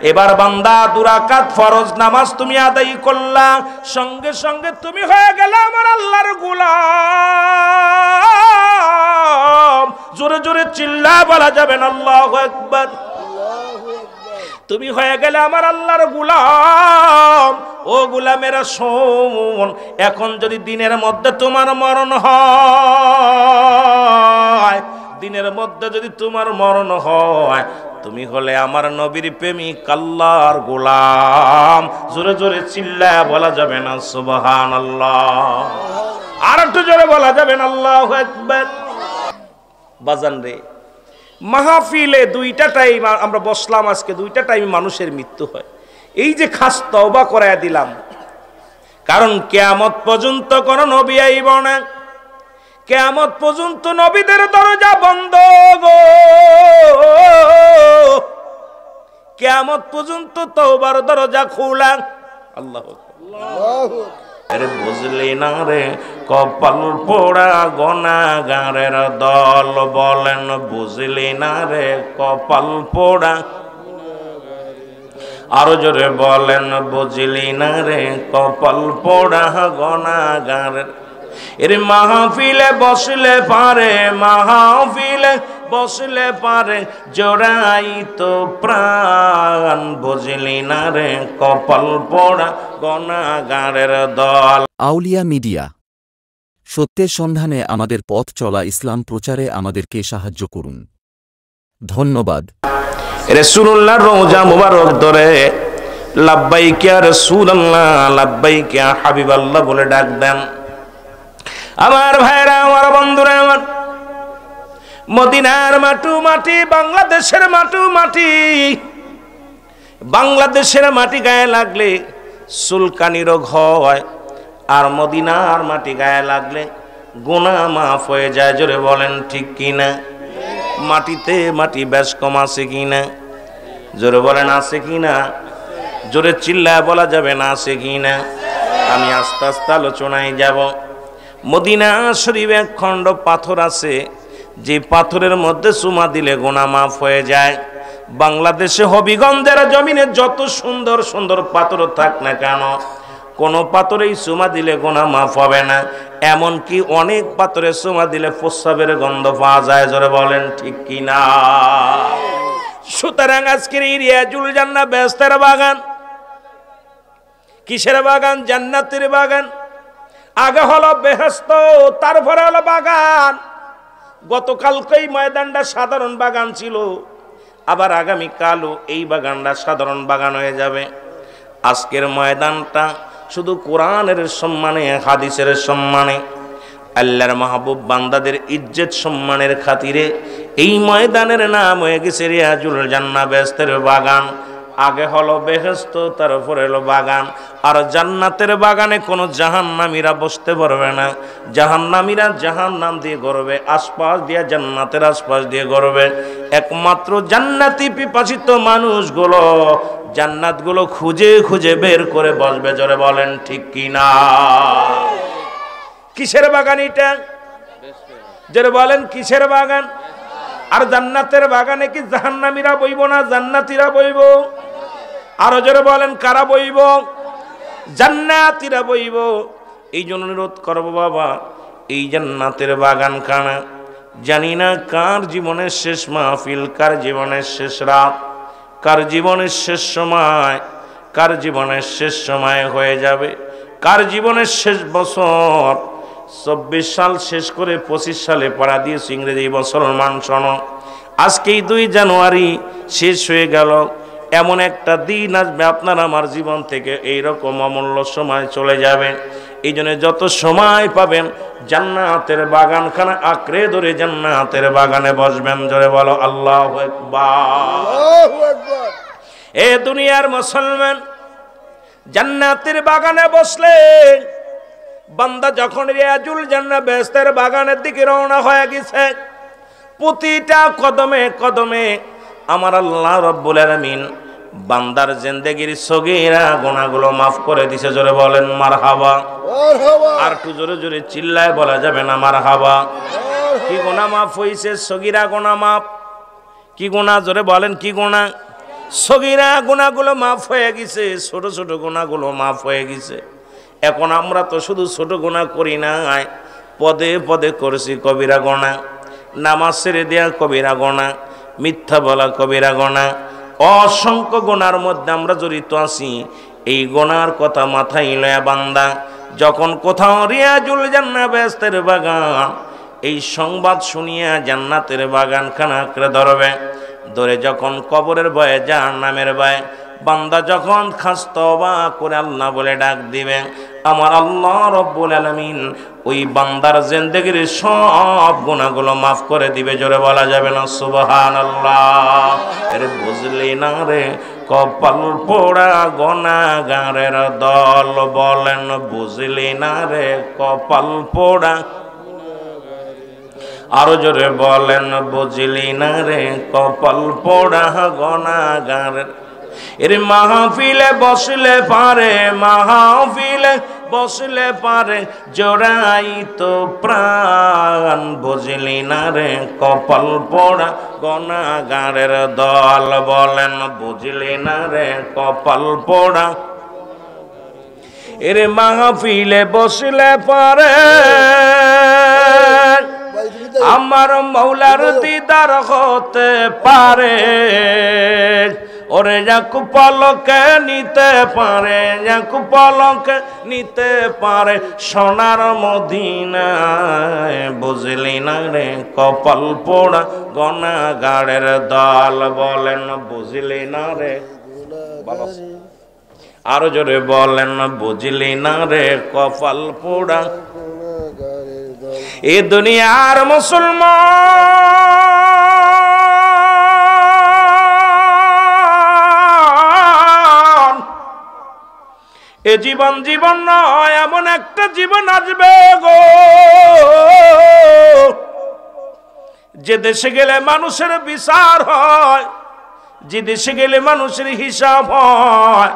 এবার বান্দা 2 রাকাত ফরজ নামাজ তুমি আদায় করলা, সঙ্গে সঙ্গে তুমি হয়ে গেলে আমার আল্লাহর গোলাম। জোরে জোরে চিল্লায় বলা যাবে না আল্লাহু আকবার। তুমি হয়ে গেলে আমার আল্লাহর গোলাম। ও গোলামেরা শোন, এখন যদি দিনের মধ্যে তোমার মরণ হয়, দিনের মধ্যে যদি তোমার মরণ হয়, তুমি হলে আমার নবীর প্রেমিক আল্লাহর গোলাম। জোরে জোরে চিল্লায় বলা যাবে না সুবহানাল্লাহ? আর একটু জোরে বলা যাবে না আল্লাহু আকবার? বাজান রে, মাহফিলে 2টা টাইম আমরা বসলাম, আজকে 2টা টাইম মানুষের মৃত্যু হয়। এই যে খাস তওবা করায়া দিলাম, কারণ কিয়ামত পর্যন্ত কোন নবী আইব না, কিয়ামত পর্যন্ত নবীদের দরজা বন্ধ গো। কিয়ামত পর্যন্ত তওবার দরজা খোলা। আল্লাহু আকবার। আরে বুঝলি না রে, কপাল পোড়া গুনাহগারের দল, বলেন বুঝলি না রে কপাল পোড়া। আরো জোরে বলেন বুঝলি না রে কপাল পোড়া গুনাহগারের। এর মাহফিলে বসলে পারে, মাহফিলে বসলে পারে জোড়াই তো প্রাণ, বুঝলি না রে কপাল পোড়া গুনাহগারের দল। আউলিয়া মিডিয়া, সত্যের সন্ধানে আমাদের পথ চলা, ইসলাম প্রচারে আমাদেরকে সাহায্য করুন। ধন্যবাদ। রাসূলুল্লাহর রওজা মুবারক ধরে লাব্বাইক ইয়া রাসূলুল্লাহ, লাব্বাইক ইয়া হাবিবাল্লাহ বলে ডাক দেন। আমার ভাইরা, আমার বন্ধুরা, আমার মদিনার মাটু মাটি, বাংলাদেশের মাটু মাটি, বাংলাদেশের মাটি গায়ে লাগলে চুলকানি রোগ হয়, আর মদিনার মাটি গায়ে লাগলে গুনাহ মাফ হয়ে যায়। জোরে বলেন ঠিক কিনা? মাটিতে মাটি বেশ কম আছে কিনা? জোরে বলেন আছে কিনা? জোরে চিল্লায় বলা যাবে না আছে কিনা? আমি আস্তে আস্তে আলোচনায় যাব। মদিনা শরীফে এক খণ্ড পাথর আছে, যে পাথরের মধ্যে চুমা দিলে গুনাহ মাফ হয়ে যায়। বাংলাদেশে হবিগঞ্জের জমিনে যত সুন্দর সুন্দর পাথর থাক না কেন, কোনো পাথরেই চুমা দিলে গুনাহ মাফ হবে না। এমনকি অনেক পাথরে চুমা দিলে প্রস্রাবের গন্ধ পাওয়া যায়। জোরে বলেন ঠিক কিনা? সুতরাং আজকের এই রিয়াজুল জান্নাহ বেহেশতের বাগান, কিসের বাগান? জান্নাতের বাগান। আগে হলো বেহেশত, তারপরে হলো বাগান। গতকালকেই ময়দানটা সাধারণ বাগান ছিল, আবার আগামীকালও এই বাগানটা সাধারণ বাগান হয়ে যাবে। আজকের ময়দানটা শুধু কোরআনের সম্মানে, হাদিসের সম্মানে, আল্লাহর মাহবুব বান্দাদের ইজ্জত সম্মানের খাতিরে এই ময়দানের নাম হয়ে গেছে রিয়াজুল জান্নাহ বেহেশতের বাগান। আগে হলো বেহেশত, তারপরে হলো বাগান। আর জান্নাতের বাগানে কোনো জাহান্নামীরা বসতে পারবে না। জাহান্নামীরা জাহান্নাম দিয়ে গড়বে, আশপাশ দিয়ে জান্নাতের আশপাশ দিয়ে গড়বে। একমাত্র জান্নাতি পিপাসিত মানুষগুলো জান্নাতগুলো খুঁজে খুঁজে বের করে বসবে। জোরে বলেন ঠিক কিনা? কিসের বাগান এটা? জোরে বলেন কিসের বাগান? আর জান্নাতের বাগানে কি জাহান্নামীরা বইব না জান্নাতীরা বইব? আরো জোরে বলেন কারা বইব? জান্নাতীরা বইব। এই জন্য অনুরোধ করব বাবা, এই জান্নাতের বাগান খানা, জানি না কার জীবনের শেষ মাহফিল, কার জীবনের শেষ রাত, কার জীবনের শেষ সময়, কার জীবনের শেষ সময় হয়ে যাবে, কার জীবনের শেষ বছর। 24 সাল শেষ করে 25 সালে পাড়া দিয়েছে ইংরেজি মুসলমান শোনো। আজকেই 2 জানুয়ারি শেষ হয়ে গেল। এমন একটা দিন আসবে আপনার আমার জীবন থেকে এইরকম অমূল্য সময় চলে যাবে। এই জন্য যত সময় পাবেন জান্নাতের বাগানখানা আঁকড়ে ধরে জান্নাতের বাগানে বসবেন। জোরে বলো আল্লাহু আকবার। আল্লাহু আকবার। এ দুনিয়ার মুসলমান, জান্নাতের বাগানে বসলে বান্দা যখন রিয়াজুল জান্নাহ বেহেশতের বাগানের দিকে রওনা হয়ে গেছে, প্রতিটা কদমে কদমে আমার আল্লাহ রাব্বুল আলামিন বান্দার জিন্দেগির সগীরা গুনাহগুলো মাফ করে দিয়েছে। জোরে বলেন মারহাবা। মারহাবা। আর একটু জোরে জোরে চিল্লায় বলা যাবে না মারহাবা? কি গুনাহ মাফ হইছে? সগীরা গুনাহ মাফ। কি গুনাহ? জোরে বলেন কি গুনাহ? সগীরা গুনাহগুলো মাফ হয়ে গেছে, ছোট ছোট গুনাহগুলো মাফ হয়ে গেছে। এখন আমরা তো শুধু ছোট গুনাহ করি না, পদে পদে করেছি কবিরা গুনাহ, নামাজ ছেড়ে দেয়া কবিরা গুনাহ, মিথ্যা বলা কবিরা গুনাহ, অসংখ্য গুনার মধ্যে আমরা জড়িত আছি। এই গুনার কথা মাথায় লয়া বান্দা যখন কোথাও রিয়াজুল জান্নাহ বেহেশতের বাগান এই সংবাদ শুনিয়া জান্নাতের বাগান খানা করে ধরবে, ধরে যখন কবরের ভয়ে জাহান্নামের ভয়ে বান্দা যখন খাস তওবা করে আল্লাহ বলে ডাক দিবে, আমার আল্লাহ রব্বুল আলামিন ওই বান্দার জিন্দেগির সব গুনাহগুলো মাফ করে দিবে। জোরে বলা যাবে না সুবহানাল্লাহ? এর বুঝলি না রে কপাল পোড়া গুনাহগারের দল, বলেন বুঝলি না রে কপাল পোড়া, আরো জোরে বলেন বুঝলি না রে কপাল পোড়া গুনাহগারের। এর মাহফিলে বসলে পারে, মাহফিলে বসলে পারে জোড়াই তো প্রাণ, বুঝলি না রে কপাল পোড়া গুনাহগারের দল, বলেন বুঝলি না রে কপাল পোড়া। এর মাহফিলে বসলে পারে আমার মৌলার দিদার হতে পারে, ওরে যাক পলকে নিতে পারে, যাক পলকে নিতে পারে সোনার মদিনায়, বুঝলি না রে কপাল পোড়া গুনাহগারের দল, বলেন বুঝলি না রে। আরো জোরে বলেন বুঝলি না রে কপাল পোড়া। এ দুনিয়ার মুসলমান, এ জীবন জীবন নয়, এমন একটা জীবন আসবে গো যে দেশে গেলে মানুষের বিচার হয়, যে দেশে গেলে মানুষের হিসাব হয়,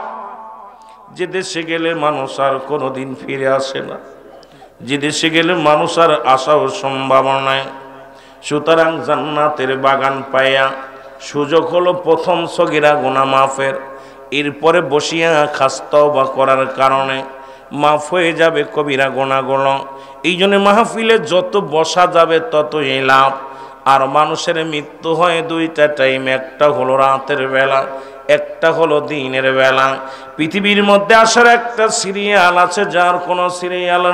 যে দেশে গেলে মানুষ আর কোনোদিন ফিরে আসে না, যে দেশে গেলে মানুষ আর আসাও সম্ভাবনা নাই। সুতরাং জান্নাতের বাগান পাইয়া সুযোগ হলো প্রথম সগীরা গুনাহ মাফের, এরপরে বসিয়া খাস তওবা করার কারণে মাফ হয়ে যাবে কবিরা গুনাহগুলো। এই জন্য মাহফিলে যত বসা যাবে ততই লাভ। আর মানুষের মৃত্যু হয় দুইটা টাইম, একটা হলো রাতের বেলা, একটা হলো দিনের বেলা। পৃথিবীর মধ্যে আসার একটা সিরিয়াল আছে যার কোনো সিরিয়াল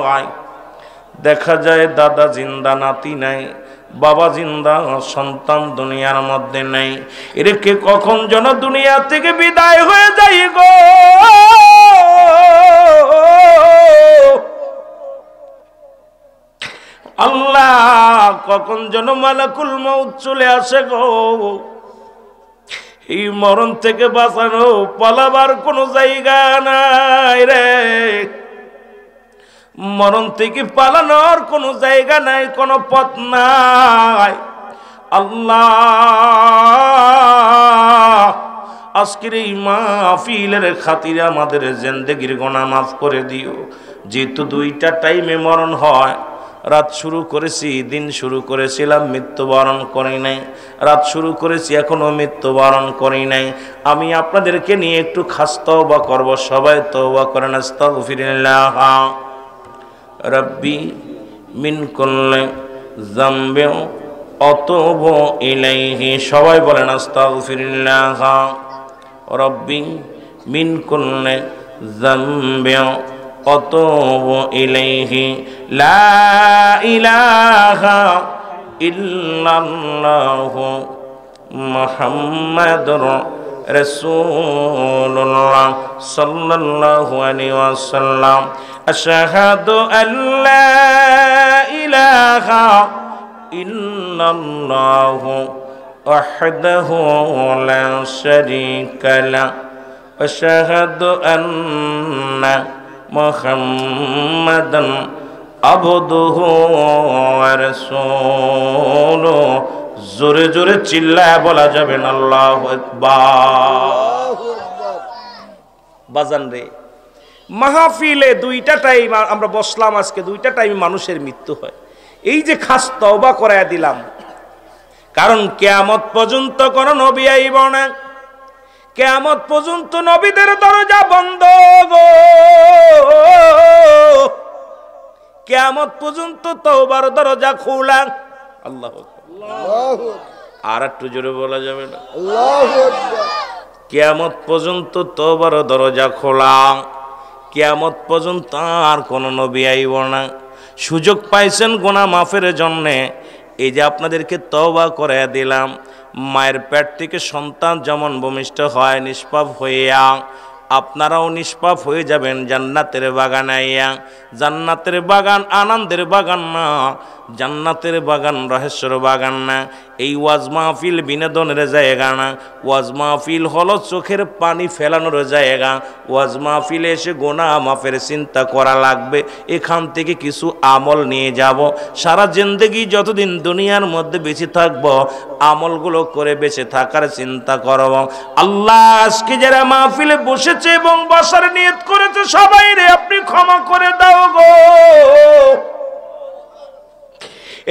নাই। দেখা যায় দাদা জিন্দা, নাতি নাই, বাবা জিন্দা, সন্তান দুনিয়ার মধ্যে নেই। এরকে কখন যেন দুনিয়া থেকে বিদায় হয়ে যায় গো, আল্লাহ কখন যেন মালাকুল মউত চলে আসে গো। এই মরণ থেকে বাঁচানো পালাবার কোনো জায়গা নাই রে, মরণ থেকে পালানোর কোনো জায়গা নাই, কোনো পথ নাই। আল্লাহ আজকের এই মাহফিলের খাতিরে আমাদের জিন্দেগির গুনাহ মাফ করে দিও। যেহেতু দুইটা টাইমে মরণ হয়, রাত শুরু করেছি, দিন শুরু করেছিলাম, মৃত্যুবরণ করি নাই, রাত শুরু করেছি এখনো মৃত্যুবরণ করি নাই। আমি আপনাদেরকে নিয়ে একটু খাস তওবা করব। সবাই তওবা করেন, আস্তাগফিরুল্লাহ রব্বি মিন কুল্লি যামবিন আতুবু ইলাইহি। সবাই বলেন আস্তাগফিরুল্লাহ রব্বি মিন কুল্লি যামবিন আতুবু ইলাইহি লা ইলাহা ইল্লাল্লাহু মুহাম্মাদুর রাসূলুল্লাহ সাল্লাল্লাহু আলাইহি ওয়াসাল্লাম। আশহাদু আল্লা ইলাহা ইল্লাল্লাহু ওয়াহদাহু লা শারীকা লাহু আশহাদু আন্না মুহাম্মাদান আবদুহু ওয়া রাসূলুহু। জোরে জোরে চিল্লায় বলা যাবে না আল্লাহু আকবার। বাজান রে, মাহফিলে দুইটা টাইম আমরা বসলাম, আজকে দুইটা টাইম মানুষের মৃত্যু হয়। এই যে খাস তওবা করায়া দিলাম, কারণ কিয়ামত পর্যন্ত কোন নবী আইব না, কিয়ামত পর্যন্ত নবীদের দরজা বন্ধ গো। কিয়ামত পর্যন্ত তওবার দরজা খোলা। আল্লাহু আকবার। আর একটু জোরে বলা যাবে না? আল্লাহু আকবার। কিয়ামত পর্যন্ত তওবার দরজা খোলা, কিয়ামত পর্যন্ত আর কোন নবী আইব না। সুযোগ পাইছেন গুনাহ মাফের জন্যে, এই যে আপনাদেরকে তওবা করে দিলাম। মায়ের পেট থেকে সন্তান যেমন ভূমিষ্ঠ হয় নিষ্পাপ হইয়া, আপনারাও নিষ্পাপ হয়ে যাবেন জান্নাতের বাগান আইয়া। জান্নাতের বাগান আনন্দের বাগান না, জান্নাতের বাগান রহস্যের বাগান না। এই ওয়াজ মাহফিল বিনোদনের জায়গা না, ওয়াজ মাহফিল হলো চোখের পানি ফেলানোর জায়গা। ওয়াজ মাহফিলে এসে গুনাহ মাফের চিন্তা করা লাগবে, এখান থেকে কিছু আমল নিয়ে যাব। সারা জিন্দেগি যতদিন দুনিয়ার মধ্যে বেঁচে থাকব, আমলগুলো করে বেঁচে থাকার চিন্তা করব। আল্লাহ আজকে যারা মাহফিলে বসেছে এবং বসার নিয়ত করেছে সবাই রে আপনি ক্ষমা করে দাও গো।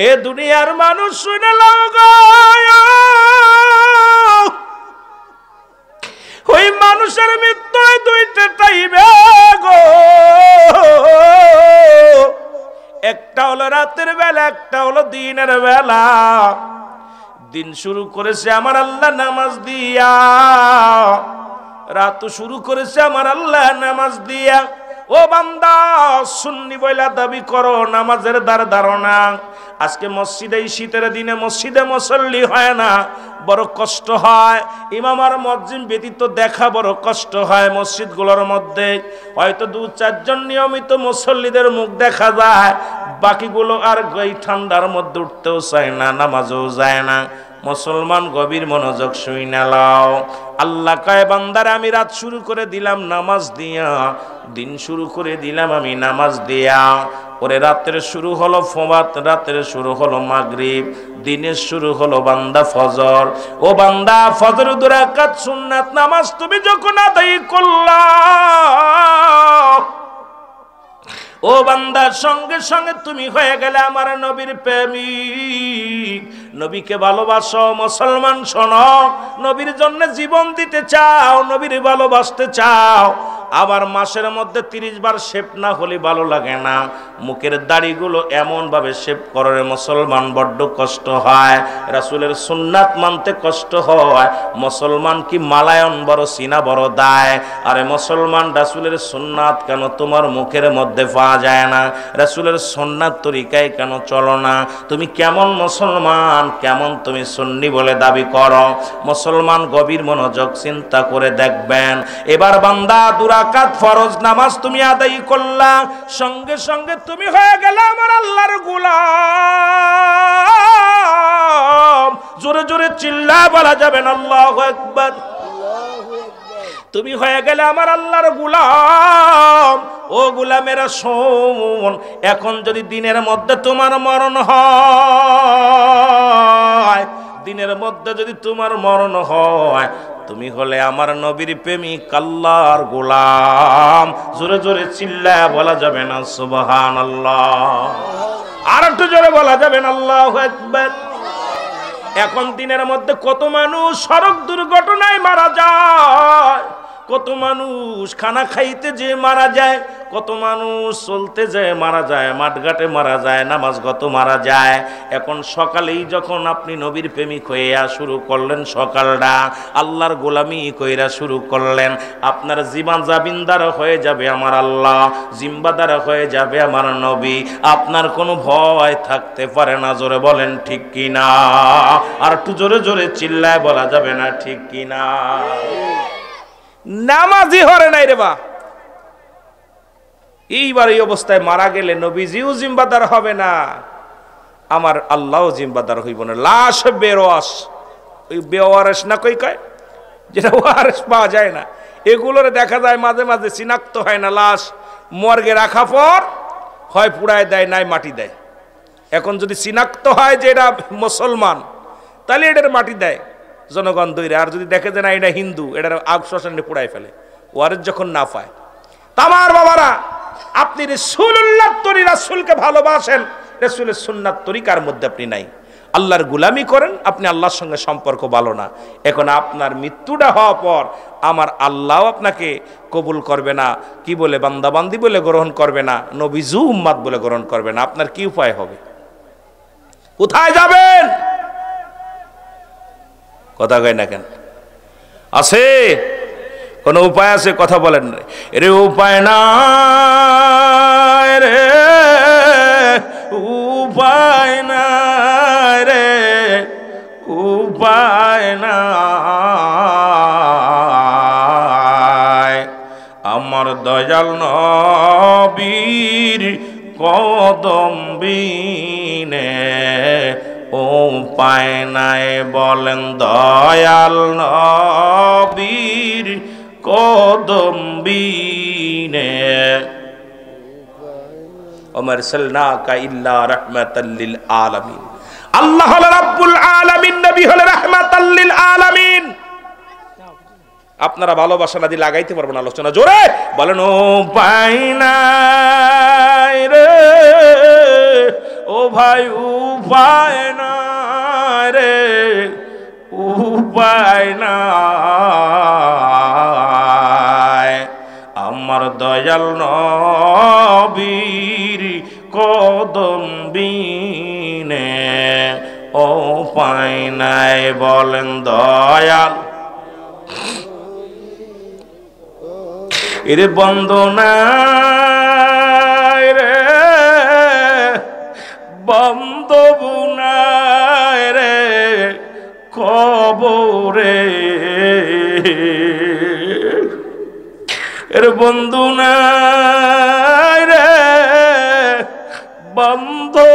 এ দুনিয়ার মানুষ শুনে লাও গো, ওই মানুষের মৃত্যু দুইটা টাইমে গো। একটা হলো রাতের বেলা, একটা হলো দিনের বেলা। দিন শুরু করেছে আমার আল্লাহ নামাজ দিয়া, রাত শুরু করেছে আমার আল্লাহ নামাজ দিয়া। ও বান্দা সুন্নি বইলা দাবি করো, নামাজের দ্বার ধারণা। আজকে মসজিদে এই শীতের দিনে মসজিদে মুসল্লি হয় না, বড় কষ্ট হয়। ইমাম আর মুয়াজ্জিন ব্যতীত দেখা বড় কষ্ট হয়। মসজিদগুলোর মধ্যে হয়তো 2-4 নিয়মিত মুসল্লিদের মুখ দেখা যায়, বাকিগুলো আর এই ঠান্ডার মধ্যে উঠতেও চায় না, নামাজও যায় না। মুসলমান গভীর মনোযোগ শুইনা লাও। আল্লাহ কয় বান্দার আমি রাত শুরু করে দিলাম নামাজ দিয়া, দিন শুরু করে দিলাম আমি নামাজ দিয়া। ওরে রাতের শুরু হলো ফবাত, রাতের শুরু হলো মাগরিব, দিনের শুরু হলো বান্দা ফজর। ও বান্দা ফজর 2 রাকাত সুন্নাত নামাজ তুমি যখন আদায় করলা, ও বান্দার সঙ্গে সঙ্গে তুমি হয়ে গেলে আমার নবীর প্রেমিক। নবীকে ভালোবাসো মুসলমান, শোনো, নবীর জন্য জীবন দিতে চাও, নবীর ভালোবাসতে চাও। আবার মাসের মধ্যে 30 বার শেভ না হলে ভালো লাগে না। মুখের দাড়িগুলো এমন ভাবে শেভ করে মুসলমান বড্ড কষ্ট হয়, রাসূলের সুন্নাত মানতে কষ্ট হয়। মুসলমান কি মালায়ন বড় সিনা বড় দায়? আরে মুসলমান রাসূলের সুন্নাত কেন তোমার মুখের মধ্যে পাওয়া যায় না? রাসূলের সুন্নাত তরিকায় কেন চলো না? তুমি কেমন মুসলমান, কেমন তুমি সুন্নি বলে দাবি করো? মুসলমান গভীর মনোযোগ চিন্তা করে দেখবেন। এবার বান্দা 2 রাকাত ফরজ নামাজ তুমি আদায় করলা, সঙ্গে সঙ্গে তুমি হয়ে গেলে আমার আল্লাহর গোলাম। জোরে জোরে চিল্লায় বলা যাবে না আল্লাহু আকবার। তুমি হয়ে গেলে আমার আল্লাহর গোলাম। ও গোলামেরা শোন, এখন যদি দিনের মধ্যে তোমার মরণ হয়, দিনের মধ্যে যদি তোমার মরণ হয়, তুমি হলে আমার নবীর প্রেমিক, আল্লাহর গোলাম। জোরে জোরে চিল্লায় বলা যাবে না সুবহানাল্লাহ? আর একটু জোরে বলা যাবে না আল্লাহু আকবার? এখন দিনের মধ্যে কত মানুষ সড়ক দুর্ঘটনায় মারা যায়, কত মানুষ খানা খাইতে যে মারা যায়, কত মানুষ চলতে যায় মারা যায়, মাঠঘাটে মারা যায়, নামাজগত মারা যায়। এখন সকালেই যখন আপনি নবীর প্রেমিক হইয়া শুরু করলেন সকালটা, আল্লাহর গোলামি কইরা শুরু করলেন, আপনার জীবন জাবিনদার হয়ে যাবে আমার আল্লাহ, জিম্বাদার হয়ে যাবে আমার নবী। আপনার কোনো ভয় থাকতে পারে না। জোরে বলেন ঠিক কিনা? আর একটু জোরে জোরে চিল্লায় বলা যাবে না ঠিক কিনা? নামাজি হরে নাই রে বা, এইবার এই অবস্থায় মারা গেলে নবীজিও জিম্বাদার হবে না, আমার আল্লাহও জিম্বাদার হইব না। লাশ বেরোয়াস, ওই বেওয়ারেস না কই কয়, যেটা ওয়ারেস পাওয়া যায় না, এগুলোরে দেখা যায় মাঝে মাঝে চিনাক্ত হয় না। লাশ মর্গে রাখা পর হয় পুড়ায় দেয়, নাই মাটি দেয়। এখন যদি চিনাক্ত হয় যে এটা মুসলমান, তাহলে এটার মাটি দেয় জনগণ দৈরে। আর যদি দেখে যে না এটা হিন্দু, এটার আগ শ্মশানে পুড়ায় ফেলে, ওয়ারেস যখন না পায়। তামার বাবারা, আপনি রাসূলুল্লাহ তরি রাসূলকে ভালোবাসেন, রাসূলের সুন্নাত তরিকার মধ্যে আপনি নাই। আল্লাহর গোলামি করেন, আপনি আল্লাহর সঙ্গে সম্পর্ক ভালো না। এখন আপনার মৃত্যুটা হওয়ার পর আমার আল্লাহ আপনাকে কবুল করবে না, কি বলে বান্দাবান্দি বলে গ্রহণ করবে না, নবীজু উম্মাত বলে গ্রহণ করবে না, আপনার কি উপায় হবে? কোথায় যাবেন? কথা কয় না কেন? আছে কোনো উপায়? আছে? কথা বলেন রে। উপায় না রে, উপায় না রে, উপায় না। আমার দয়াল নবীর কদম বিনে উপায় নাই বলেন, দয়াল নবীর কদম বিনে। ওমর সাল্লাকা ইল্লা রাহমাতাল লিল আলামিন। আল্লাহ হলো রাব্বুল আলামিন, নবী হলো রাহমাতাল লিল আলামিন। আপনারা ভালোবাসা না দিয়ে লাগাইতে পারবেন আলোচনা। জোরে বলেন, ও পাই নাই রে, ও ভাই উপায় নাই রে, উপায় নাই। আমার দয়াল নবীর কদম বিনে উপায় নাই বলেন, দয়াল। এর বন্দনা রে, বন্দবুনা রে, কবরে এর বন্ধু নাই রে, বন্ধু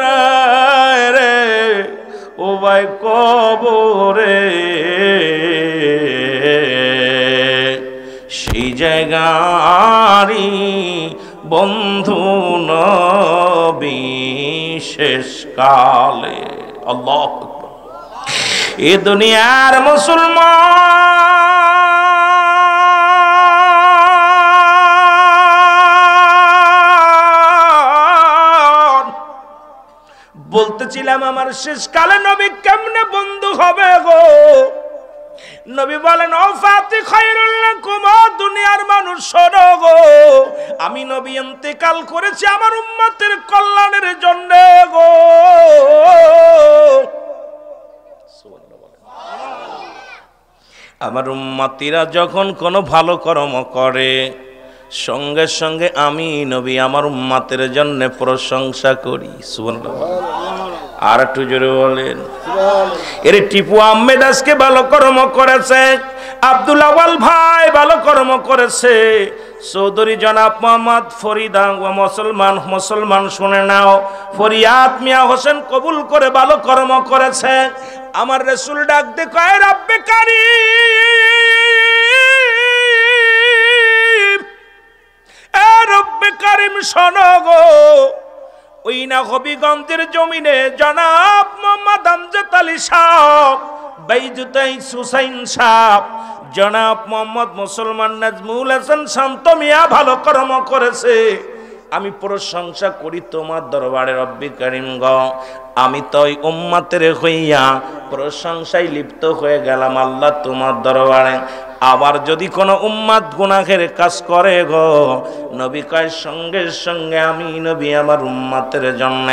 নাই রে, ও ভাই কবরে। সেই জায়গারি বন্ধু নবী শেষকালে। আল্লাহু আকবার। এ দুনিয়ার মুসলমান বলতেছিলাম, আমার শেষকালে নবী কেমনে বন্ধু হবে গো? নবী বলেন, ও ফাতি খায়রুল লাকুম, দুনিয়ার মানুষ শোনো গো, আমি নবী ইন্তেকাল করেছি আমার উম্মতের কল্যাণের জন্য গো। আমার উম্মতিরা যখন কোনো ভালো কর্ম করে, সঙ্গে সঙ্গে আমি নবী আমার উম্মতের জন্য প্রশংসা করি। সুবহানাল্লাহ। আর একটু জোরে বলেন। এর টিপু আহমেদ আজকে ভালো কর্ম করেছে, আব্দুল আওয়াল ভাই ভালো কর্ম করেছে, চৌধুরী জনাব মোহাম্মদ ফরিদা মুসলমান শুনে নাও, ফরিয়াদ মিয়া হোসেন কবুল করে ভালো কর্ম করেছে। আমার রাসূল ডাক দে কয়, রব্বে কারীম, এ রব্বে কারীম শোনো গো, ওই না হবিগঞ্জের জমিনে জনাব মোহাম্মদ আমজাদ আলী সাহেব, বাইজুতাই হুসাইন সাহেব, জনাব মোহাম্মদ মুসলমান নাজমুল হাসান শান্ত মিয়া ভালো কর্ম করেছে। আমি প্রশংসা করি তোমার দরবারে রব্বি কারীম গো। আমি তো ওই উম্মতের হইয়া প্রশংসায় লিপ্ত হয়ে গেলাম আল্লাহ তোমার দরবারে। আবার যদি কোনো উম্মত গুনাহের কাজ করে গো, নবী কয় সঙ্গে সঙ্গে আমি নবী আমার উম্মতের জন্য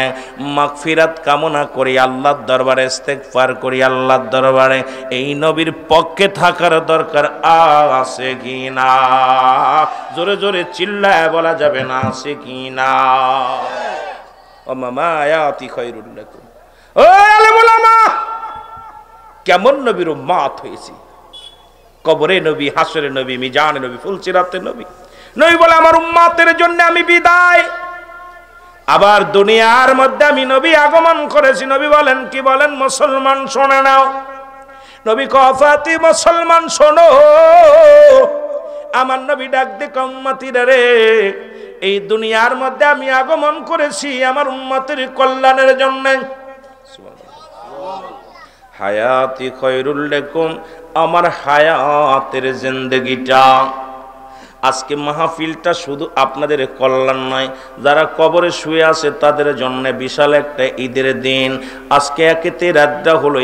মাগফিরাত কামনা করি, আল্লাহর দরবারে ইস্তেগফার করি আল্লাহর দরবারে। এই নবীর পক্ষে থাকার দরকার আছে কি না? জোরে জোরে চিল্লায় বলা যাবে না, আছে কি না? ও মামা আয়াতি খায়রুল লাকুম। ও আলেম উলামা, কেমন নবীর উম্মত হয়েছি। কবরে নবী, হাসরে নবী, মিজানে নবী, ফুলসিরাতে নবী। নবী বলে আমার উম্মতের জন্য আমি বিদায়। আবার দুনিয়ার মধ্যে আমি নবী আগমন করেছি। নবী বলেন, কি বলেন? মুসলমান শোনে নাও। নবী কফাতি মুসলমান শোনো, আমার নবী ডাক দে উম্মতিরা রে, এই দুনিয়ার মধ্যে আমি আগমন করেছি আমার উম্মতের কল্যাণের জন্য। হায়াতি খায়রুল লাকুম, আমার হায়াতের জিন্দেগিটা আজকে মাহফিলটা শুধু আপনাদের কল্যাণ নয়, যারা কবরে শুয়ে আছে তাদের জন্য বিশাল একটা ঈদের দিন। আজকে একেতে রাতটা হলো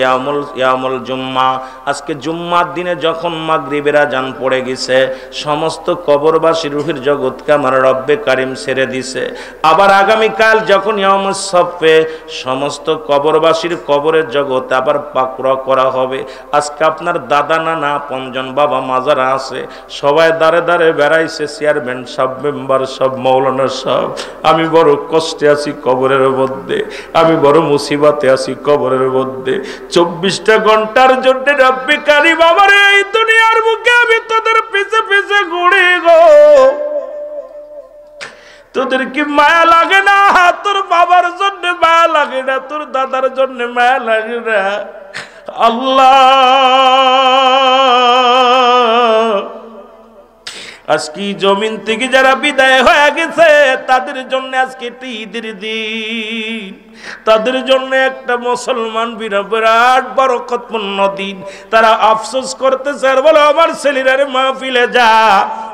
ইয়ামুল জুম্মা। আজকে জুম্মার দিনে যখন মাগরিবের আজান পড়ে গেছে, সমস্ত কবরবাসী রুহের জগৎকে আমার রব্বে কারিম ছেড়ে দিছে। আবার আগামীকাল যখন ইয়ামুস সফে, সমস্ত কবরবাসীর কবরের জগৎ আবার পাকড়া করা হবে। আজকে আপনার দাদা নানা পঞ্জন বাবা মাজারা আছে, সবাই দাঁড়ে দাঁড়ে বেড়াইছে, চেয়ারম্যান সব মেম্বার সব মৌলানা সব। আমি বড় কষ্টে আছি কবরের মধ্যে, আমি বড় মুসিবতে আছি কবরের মধ্যে। 24টা ঘন্টার জন্য রব্বে কারিম আমার এই দুনিয়ার বুকে আমি তোদের পিছে পিছে ঘুরে গো। তোদের কি মায়া লাগে না? তোর বাবার জন্য মায়া লাগে না? তোর দাদার জন্য মায়া লাগে না? আল্লাহ, আজকে জমিন থেকে যারা বিদায় হয়ে গেছে তাদের জন্য আজকে একটি ঈদের দিন, তাদের জন্য একটা মুসলমান বিরাট বরকতপূর্ণ দিন। তারা আফসোস করতেছে আর বলে, আমার ছেলেরা মাহফিলে যা,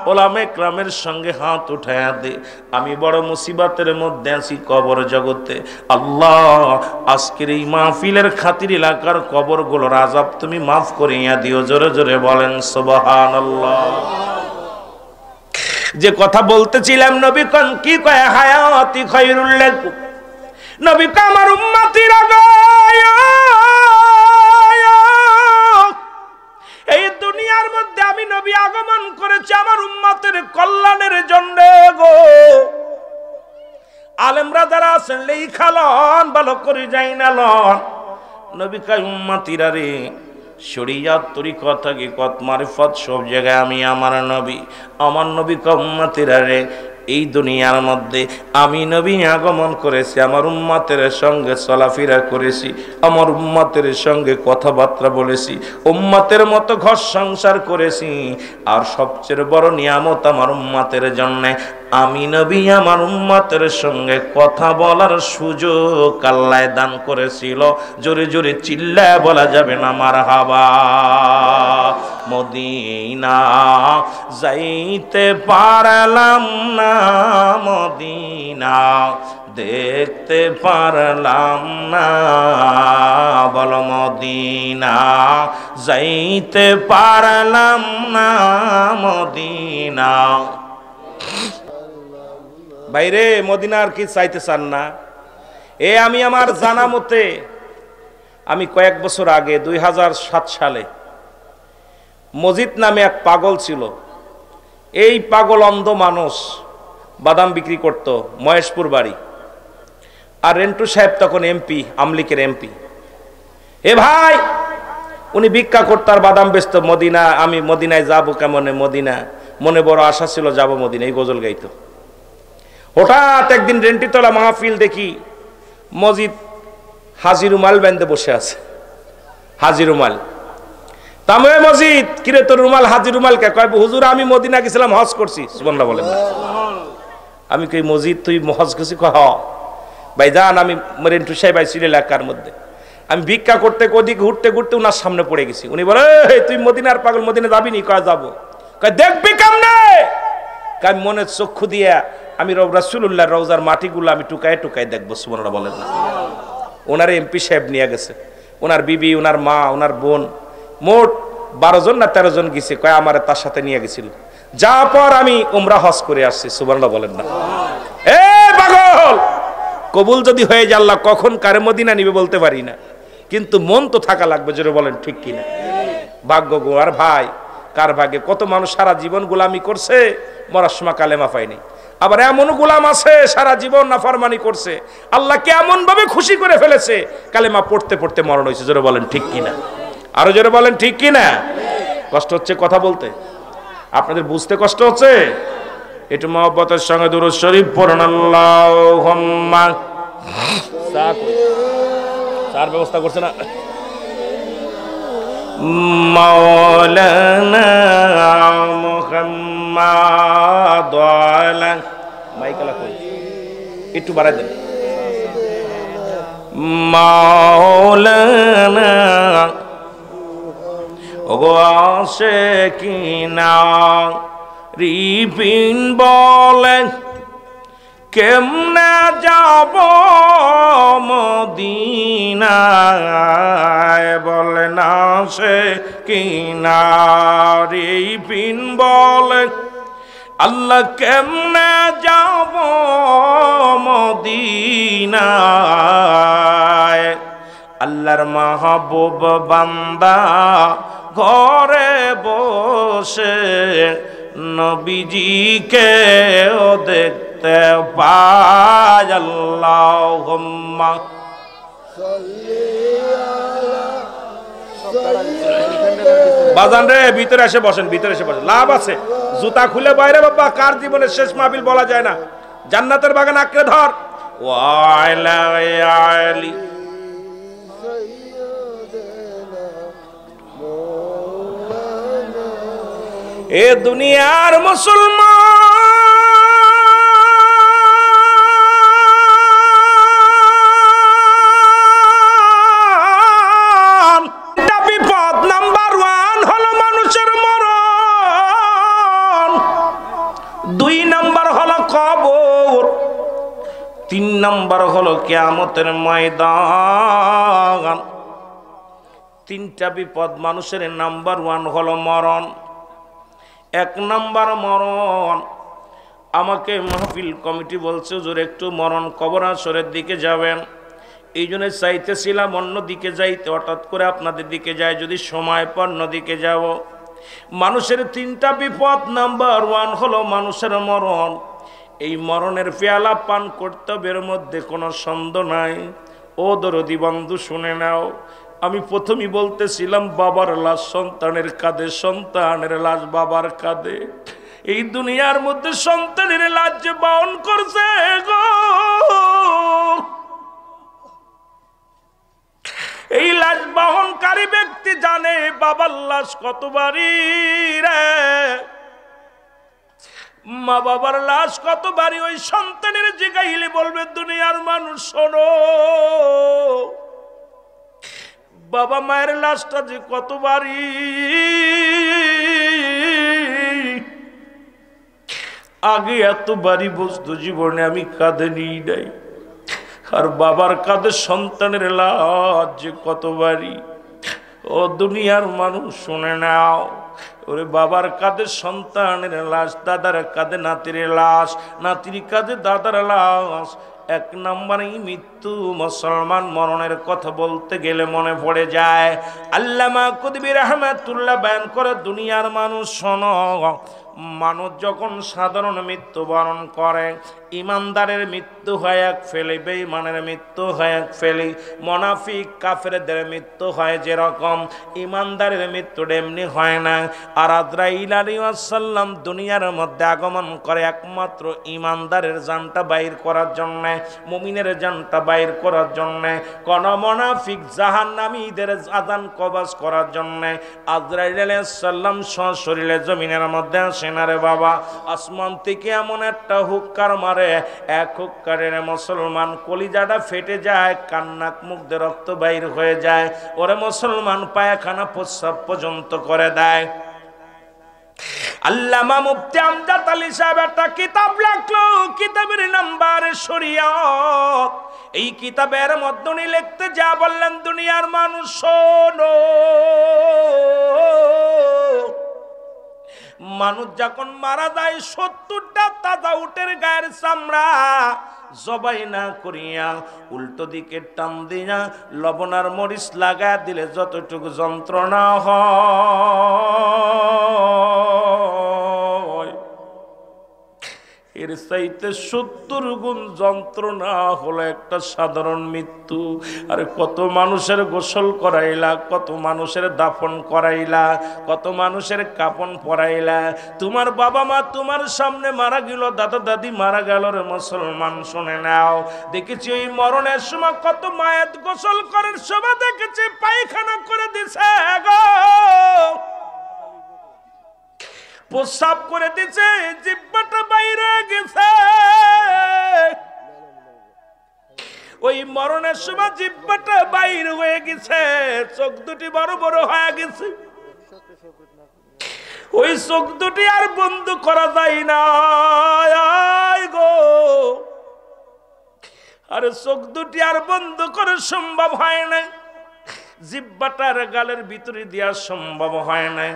ওলামা ইকরামের সঙ্গে হাত উঠায়া দে, আমি বড় মুসিবতের মধ্যে আছি কবর জগতে। আল্লাহ, আজকের এই মাহফিলের খাতির এলাকার কবরগুলোর আযাব তুমি মাফ করিয়া দিও। জোরে জোরে বলেন সুবহানাল্লাহ। যে কথা বলতেছিলাম, নবী কোন কি কয়, হায়াতি খায়রুল লাকুম। নবী কয় আমার উম্মতিরা গো, এই দুনিয়ার মধ্যে আমি নবী আগমন করেছি আমার উম্মতের কল্যাণের জন্য গো। আলেমরা যারা আছেন লেখালন ভালো করে যাই না লন। নবী কয় উম্মতিরা রে, শরীয়ত তরিকত হাকিকত মারিফত সব জায়গায় আমি আমার নবী কয় উম্মতিরা রে, এই দুনিয়ার মধ্যে আমি নবী আগমন করেছি, আমার উম্মতের সঙ্গে চলাফেরা করেছি, আমার উম্মতের সঙ্গে কথাবার্তা বলেছি, উম্মতের মতো ঘর সংসার করেছি। আর সবচেয়ে বড় নিয়ামত আমার উম্মতের জন্য, আমি নবী আমার উম্মতের সঙ্গে কথা বলার সুযোগ আল্লাহ দান করেছিল। জোরে জোরে চিল্লায় বলা যাবে না মারহাবা। মদিনা যাইতে পারলাম না, মদিনা দেখতে পারলাম না, বলো মদিনা যাইতে পারলাম না, মদিনা। বাইরে মদিনার কি চাইতে চান না? আমি আমার জানা মতে আমি কয়েক বছর আগে 2007 সালে মজিদ নামে এক পাগল ছিল। এই পাগল অন্ধ মানুষ, বাদাম বিক্রি করত, মহেশপুর বাড়ি। আর রেন্টু সাহেব তখন এমপি, আমলিকের এমপি। ভাই, উনি ভিক্ষা করত আর বাদাম বেচত। মদিনা, আমি মদিনায় যাব কেমনে, মদিনা মনে বড় আশা ছিল যাব মদিনা, এই গজল গাইতো। হঠাৎ একদিন রেন্টিতলা মাহফিল দেখি মজিদ হাজি রুমাল বেঁধে বসে আছে। হাজি রুমাল তামে মজিদ, কিরে তোর রুমাল হাজি রুমাল কে? কয় হুজুর আমি মদিনা গেছিলাম, হজ করছি। সুবহানাল্লাহ বলেন। আমি কই মজিদ তুই হজ করছিস? কয় হ। ভাই যান, আমি রেন্টু সাহেব আইছিল এলাকার মধ্যে, আমি ভিক্ষা করতে ওদিকে ঘুরতে ঘুরতে উনার সামনে পড়ে গেছি। উনি বলে, তুই মদিনার পাগল, মদিনা যাবি নি? কয় যাবো। কয় দেখবি কেমনে? কয় মনের চক্ষু দিয়া আমি রাসূলুল্লাহর রওজার মাটিগুলো আমি টুকায় টুকায় দেখবো। সুবহানাল্লাহ বলেন না। ওনার এমপি সাহেব নিয়ে গেছে, ওনার বিবি, ওনার মা, ওনার বোন, মোট 12 জন না 13 জন গেছে। কয় আমার তার সাথে নিয়ে গেছিল। যা পর আমি উমরা হজ করে আসছি। সুবহানাল্লাহ বলেন না। পাগল, কবুল যদি হয়ে যায় আল্লাহ কখন কারে মদিনা নিবে বলতে পারি না, কিন্তু মন তো থাকা লাগবে। জোরে বলেন ঠিক কিনা? ভাগ্য গো। আর ভাই, কার ভাগ্যে কত মানুষ সারা জীবন গোলামি করছে, মরার সময় কালেমা পায়নি। আবার এমন গোলাম আছে সারা জীবন নাফরমানি করছে, আল্লাহকে এমন ভাবে খুশি করে ফেলেছে, কালেমা পড়তে পড়তে মরণ হয়েছে। জোরে বলেন ঠিক কিনা? আরো জোরে বলেন ঠিক কিনা? কষ্ট হচ্ছে কথা বলতে? আপনাদের বুঝতে কষ্ট হচ্ছে? একটু মহব্বতের সঙ্গে দুরূদ শরীফ পড়ুন। আল্লাহুম্মা চার ব্যবস্থা করছে না মাওলানা মুহাম্মাদ আলা মাইকালা কই একটু বাড়াই দেন। মাওলানা ওগো আশিকিনা রিপিন বলে কেমনে যাব মদিনায়, বলে না সে কিনা। রিপিন বলে আল্লাহ কেমনে যাব মদিনায়, আল্লাহর মাহবুব বান্দা ঘরে বসে নবীজিকে ও দেখতে পায়। আল্লাহুম্মা বাজান রে, ভিতরে এসে বসেন, ভিতরে এসে বসেন, লাভ আছে। জুতা খুলে বাইরে বাবা, কার জীবনের শেষ মাহফিল বলা যায় না। জান্নাতের বাগান আঁকড়ে ধর। ওয়াইলি এ দুনিয়ার মুসলমান, বিপদ নাম্বার 1 হলো মানুষের মরণ, 2 নাম্বার হলো কবর, 3 নাম্বার হলো কিয়ামতের ময়দান। 3টা বিপদ মানুষের, নাম্বার 1 হলো মরণ। 1 নাম্বার মরণ। আমাকে মাহফিল কমিটি বলছে হুজুর একটু মরণ কবর আসরের দিকে যাবেন, এই জন্য চাইতেছিলাম অন্য দিকে যাইতে, হঠাৎ করে আপনাদের দিকে যাই, যদি সময় পর অন্যদিকে যাব। মানুষের 3টা বিপদ, নাম্বার 1 হলো মানুষের মরণ। এই মরণের পেয়ালা পান কর্তব্যের মধ্যে কোনো সন্দেহ নাই। ও দরদি বন্ধু শুনে নাও, আমি প্রথমেই বলতেছিলাম বাবার লাশ সন্তানের কাঁধে, সন্তানের লাশ বাবার কাঁধে। এই দুনিয়ার মধ্যে সন্তানের লাশ যে বহন করছে গো, এই লাশ বহনকারী ব্যক্তি জানে বাবার লাশ কত ভারী রে, মা বাবার লাশ কত ভারী। ওই সন্তানের জিগাইলে বলবে দুনিয়ার মানুষ শোনো, বাবা মায়ের লাশটা যে কত ভারী, আগে এত ভারী বস্তু জীবনে আমি কাঁধে নিই নাই, আর বাবার কাঁধে সন্তানের লাশ যে কত ভারী। ও দুনিয়ার মানুষ শুনে নাও, ওরে বাবার কাঁধে সন্তানের লাশ, দাদার কাঁধে নাতির লাশ, নাতির কাঁধে দাদার লাশ। 1 নম্বরে মৃত্যু। মুসলমান মরণের কথা বলতে গেলে মনে পড়ে যায় আল্লামা কুতুবী রাহমাতুল্লাহ বয়ান করে, দুনিয়ার মানুষ শোনো, মানুষ যখন সাধারণ মৃত্যুবরণ করে, ইমানদারের মৃত্যু হয় এক ফেলে, বেঈমানের মৃত্যু হয় এক ফেলে, মুনাফিক কাফেরদের মৃত্যু হয় যেরকম, ইমানদারের মৃত্যু এমনি হয় না। আর আজরাইল আলাইহিস সালাম দুনিয়ার মধ্যে আগমন করে একমাত্র ইমানদারের জানটা বাইর করার জন্য, মুমিনের জানটা বাইর করার জন্য, কোন মুনাফিক জাহান্নামীদের আযান কবাজ করার জন্য। আজরাইল আলাইহিস সালাম সশরীরে জমিনের মধ্যে আসেন রে বাবা, আসমান থেকে এমন একটা হুক্কার মারে, এক হুক্কারের মুসলমান কলিজাটা ফেটে যায়, কান্নাক মুখ দিয়ে রক্ত বাইর হয়ে যায়, ওরে মুসলমান পায়খানা প্রস্রাব পর্যন্ত করে দেয়। আল্লামা মুফতি আমজাদ আলী সাহেব একটা কিতাব লিখলো, কিতাবের নাম্বার শরীয়ত। এই কিতাবের মধ্যে উনি লিখতে যা বললেন, দুনিয়ার মানুষ শোনো, মানুষ যখন মারা যায় 70টা তাজা উটের গায়ের চামড়া জবাই না করিয়া উল্টো দিকে টান দিয়া লবণ আর মরিচ লাগা দিলে যতটুকু যন্ত্রণা হয়, এর চাইতে 70 গুণ যন্ত্রণা হলো একটা সাধারণ মৃত্যু। আর কত মানুষের গোসল করাইলা, কত মানুষের দাফন করাইলা, কত মানুষের কাপন পরাইলা। তোমার বাবা মা তোমার সামনে মারা গেল, দাদা দাদি মারা গেল রে মুসলমান শুনে নাও। দেখেছি ওই মরণের সময় কত মায়ের গোসল করার সময় দেখেছি পায়খানা করে দিছে গো, প্রস্রাব করে দিছে, জিহ্বাটা বাইরে গেছে। ওই মরণের সময় জিহ্বাটা বাইর হয়ে গেছে, চোখ দুটি বড় বড় হয়ে গেছে। ওই চোখ দুটি আর বন্ধ করা যায় না গো, আর চোখ দুটি আর বন্ধ করা সম্ভব হয় না, জিহ্বাটার গালের ভিতরে দেওয়া সম্ভব হয় না।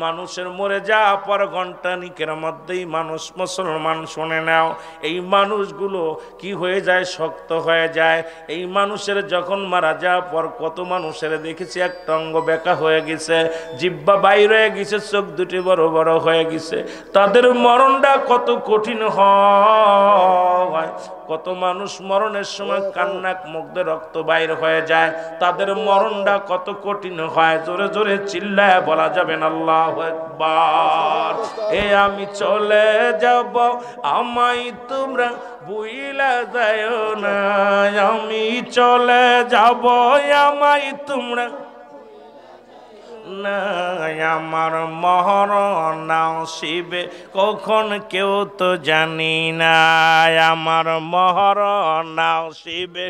মানুষের মরে যাওয়া পর ঘন্টা নিকের মধ্যেই মানুষ মুসলমান শুনে নাও, এই মানুষগুলো কি হয়ে যায়, শক্ত হয়ে যায়। এই মানুষের যখন মারা যাওয়ার পর কত মানুষের দেখেছি একটা অঙ্গ বেঁকা হয়ে গেছে, জিহ্বা বাইরে হয়ে গেছে, চোখ দুটি বড় বড় হয়ে গেছে। তাদের মরণটা কত কঠিন হয়। কত মানুষ মরণের সময় কান্নাক মুগ্ধে রক্ত বাইর হয়ে যায়, তাদের মরণটা কত কঠিন হয়। জোরে জোরে চিল্লায় বলা যাবে না আল্লাহু আকবার। এ আমি চলে যাব, আমায় তোমরা ভুইলা যাও না, আমি চলে যাব, আমায় তোমরা না, আমার মরণ নসিবে কখন কেউ তো জানি না, আমার মরণ নসিবে।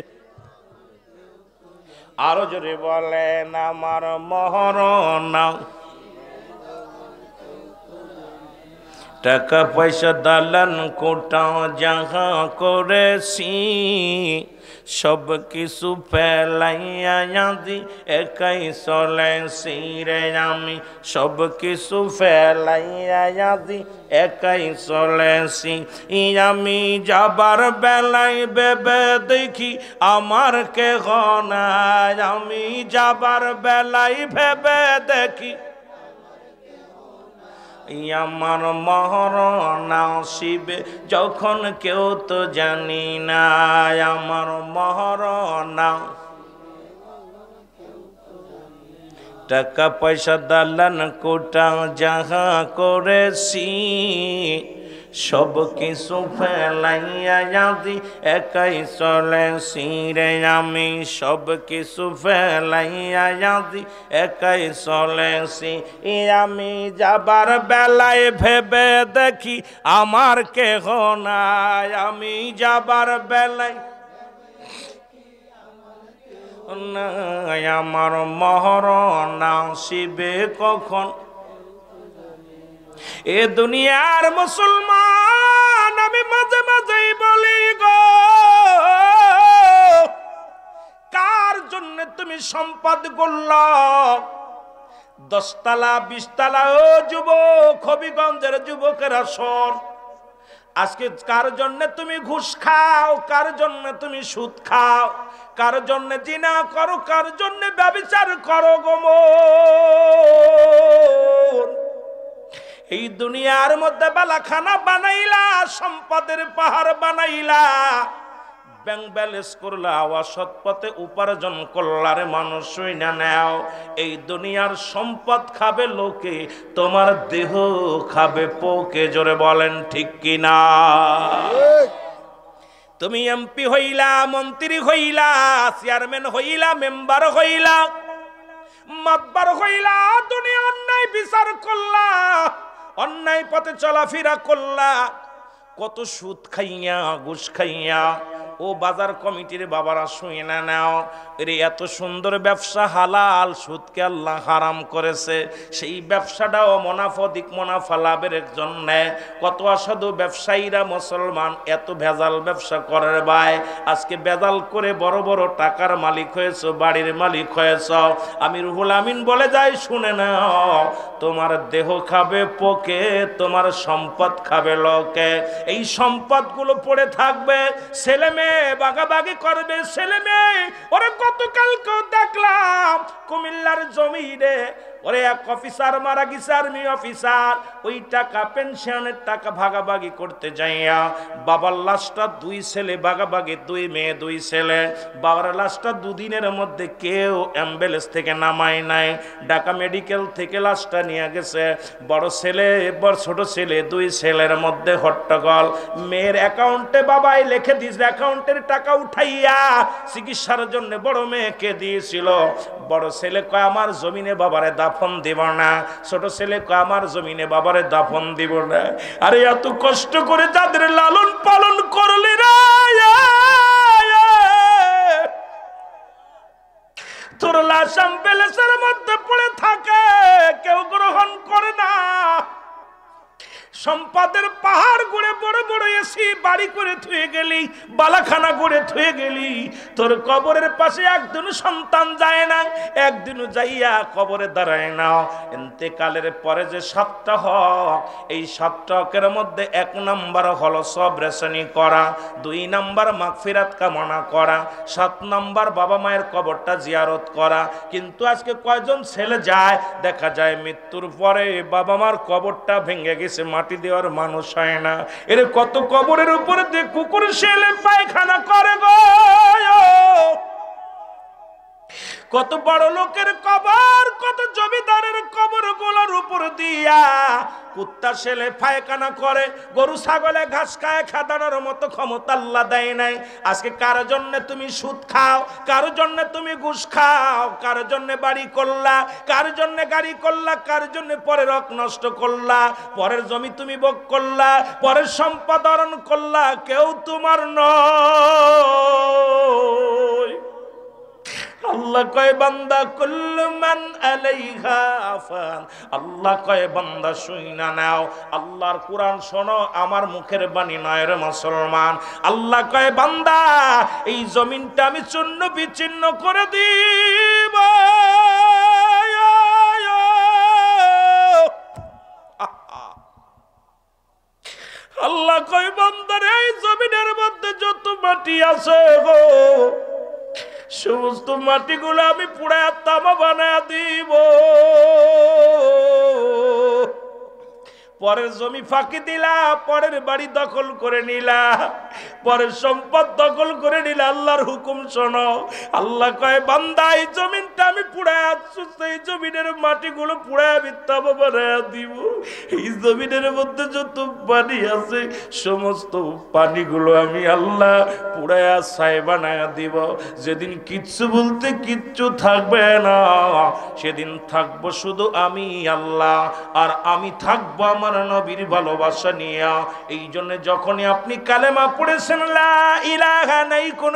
আরো জোরে বলেন, আমার মরণ। টাকা পয়সা দালান কোটা যাহা করেছি, সব কিছু ফেলাইয়া দি একাই চলেছি রে আমি, সব কিছু ফেলাইয়া দি একাই চলেছি। আমি যাবার বেলায় ভেবে দেখি আমার কেহ নাই, আমি যাবার বেলায় ভেবে দেখি আমার মরণ নসিবে যখন কেউ তো জানি না, আমার মরণ। টাকা পয়সা দালান কোটা যাহা করেছি, সব কিছু ফেলাইয়া দি একাই চলেছি রে আমি, সব কিছু ফেলাইয়া দি একাই চলেছি। আমি যাবার বেলায় ভেবে দেখি আমার কেহ নাই, আমি যাবার বেলায় নাই, আমার মরণ নসিবে কখন। এ দুনিয়ার মুসলমান আমি মাঝে মাঝেই বলি গো, কার জন্য তুমি সম্পদ গড়ল? 10 তলা 20 তলা। ও যুবক, হবিগঞ্জের যুবকেরা শোন, আজকে কার জন্য তুমি ঘুষ খাও, কার জন্য তুমি সুদ খাও, কার জন্য জিনা করো, কার জন্য ব্যভিচার করো গো মন। এই দুনিয়ার মধ্যে বালাখানা বানাইলা, সম্পদের পাহাড় বানাইলা, ব্যাংক ব্যালেন্স করলা, অসৎ পথে উপার্জন করলারে মানুষ না নেও। এই দুনিয়ার সম্পদ খাবে লোকে, তোমার দেহ খাবে পোকে। জোরে বলেন ঠিক কিনা? তুমি এমপি হইলা, মন্ত্রী হইলা, চেয়ারম্যান হইলা, মেম্বার হইলা, মাতবার হইলা, দুনিয়া অন্যায় বিচার করলা, অন্যায় পথে চলাফেরা করলা, কত সুদ খাইয়া ঘুষ খাইয়া। ও বাজার কমিটির বাবারা শুয়ে না নাও, রে এত সুন্দর ব্যবসা হালাল, সুদকে আল্লাহ হারাম করেছে। সেই ব্যবসাটাও মুনাফা দিক মুনাফা লাভের জন্য কত অসাধু ব্যবসায়ীরা মুসলমান এত ভেজাল ব্যবসা করে ভাই। আজকে ভেজাল করে বড় বড় টাকার মালিক হয়েছ, বাড়ির মালিক হয়েছ। আমি রুহুল আমিন বলে যাই, শুনে নাও, তোমার দেহ খাবে পোকে, তোমার সম্পদ খাবে লোকে। এই সম্পদগুলো পড়ে থাকবে, ছেলে মেয়ে বাগাবাগি করবে, ছেলে মেয়ে। ওরে গতকালকেও দেখলাম কুমিল্লার জমিনে ওরে এক অফিসার মারা গেছে, আর্মি অফিসার। ওই টাকা পেনশনের টাকা ভাগাভাগি করতে যাইয়া বাবার লাশটা 2 ছেলে ভাগাভাগি, 2 মেয়ে 2 ছেলে। বাবার লাশটা 2 দিনের মধ্যে কেউ অ্যাম্বুলেন্স থেকে নামায় নাই, ঢাকা মেডিকেল থেকে লাশটা নিয়ে গেছে। বড় ছেলে বড় ছোট ছেলে 2 ছেলের মধ্যে হট্টগোল। মেয়ের অ্যাকাউন্টে বাবাই লিখে দিয়েছে, অ্যাকাউন্টের টাকা উঠাইয়া চিকিৎসার জন্য বড় মেয়েকে দিয়েছিল। বড় ছেলে কয় আমার জমিনে বাবারে দাফন দিব না, ছোট ছেলে কয় আমার জমিনে বাবারে দাফন দিব না। আরে এত কষ্ট করে যাদের লালন পালন করলি রে, তোর লাশ অ্যাম্বুলেন্সের মধ্যে পড়ে থাকে, কেউ গ্রহণ করে না। সম্পদের পাহাড় গড়ে বড় বড় এসি বাড়ি করে থুয়ে গেলি, বালাখানা গড়ে থুয়ে গেলি, তোর কবরের পাশে একদিন সন্তান যায় না, একদিনও যাইয়া কবরে দাঁড়ায় না। ইন্তেকালের পরে যে 7টা হক, এই 7টা হকের মধ্যে 1 নাম্বার হলো সবরেশনী করা, 2 নাম্বার মাগফিরাত কামনা করা, 7 নাম্বার বাবা মায়ের কবরটা জিয়ারত করা। কিন্তু আজকে কয়জন ছেলে যায়, দেখা যায় মৃত্যুর পরে বাবা মার কবরটা ভেঙে গেছে, মাটি দেওয়ার মানুষ হয় না। এর কত কবরের উপরে দিয়ে কুকুর শেলে পায়খানা করে গো, কত বড় লোকের কবর, কত জমিদারের কবর গুলোর উপর দিয়া কুত্তা শেলে পায়খানা করে। গরু ছাগলে ঘাস খায়, খাদানোর মতো ক্ষমতা আল্লাহ দেয় নাই। আজকে কারোর জন্য তুমি সুদ খাও, কারোর জন্য তুমি ঘুষ খাও, কারোর জন্য বাড়ি করলা, কারোর জন্য গাড়ি করলা, কারোর জন্য পরের হক নষ্ট করলা, পরের জমি তুমি ভোগ করলা, পরের সম্পদ হরণ করলা, কেউ তোমার নয়। আল্লাহ কয় বান্দা কুল্লু মান আলাইহা ফান, আল্লাহ কয় বান্দা শুইনা নাও, আল্লাহর কোরআন শোনো, আমার মুখের বাণী নয় রে মুসলমান। আল্লাহ কয় বান্দা এই জমিনটা আমি চূর্ণ বিচ্ছিন্ন করে দিব। আল্লাহ কয় বান্দার এই জমিনের মধ্যে যত মাটি আছে গো, সমস্ত মাটিগুলো আমি পুড়ায় তামা বানায় দিব। পরের জমি ফাঁকি দিলা, পরের বাড়ি দখল করে নিলা, পরের সম্পদ দখল করে নিলা। আল্লাহর হুকুম শোনো। আল্লাহ কয় বান্দা এই জমিনটা আমি পুড়ায় আসছি, এই জমিনের মাটিগুলো পুড়ায় আমি তামা বানায় দিব। এই জমিনের মধ্যে যত পানি আছে সমস্ত পানিগুলো আমি আল্লাহ পুড়ায় ছাই বানায় দিব। যেদিন কিচ্ছু বলতে কিচ্ছু থাকবে না, সেদিন থাকবো শুধু আমি আল্লাহ, আর আমি থাকবো আমার নবীর ভালোবাসা নিয়া। এই জন্য যখনই আপনি কালেমা পড়েছেন লা ইলাহা, নাই কোন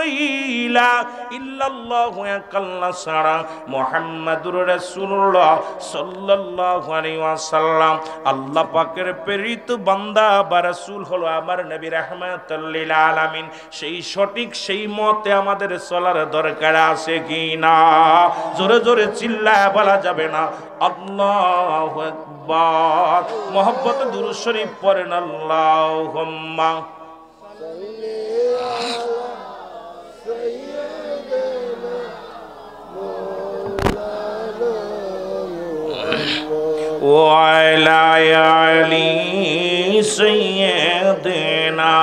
ইলাহ ইল্লাল্লাহু এক আল্লাহ ছাড়া, মুহাম্মাদুর রাসূলুল্লাহ সাল্লাল্লাহু আলাইহি ওয়াসাল্লাম আল্লাহ পাকের প্রেরিত বান্দা বা রাসূল হলো আমার নবী রাহমাতুল লিল আলামিন, সেই সঠিক সেই মতে আমাদের চলার দরকার আছে কি না? জোরে জোরে চিল্লায় বলা যাবে না আল্লাহু আকবার। মোহাম্মত দুরূদ শরীফ পড়েন আল্লাহুম্মা ওয়া আলা আলি সাইয়্যিদিনা।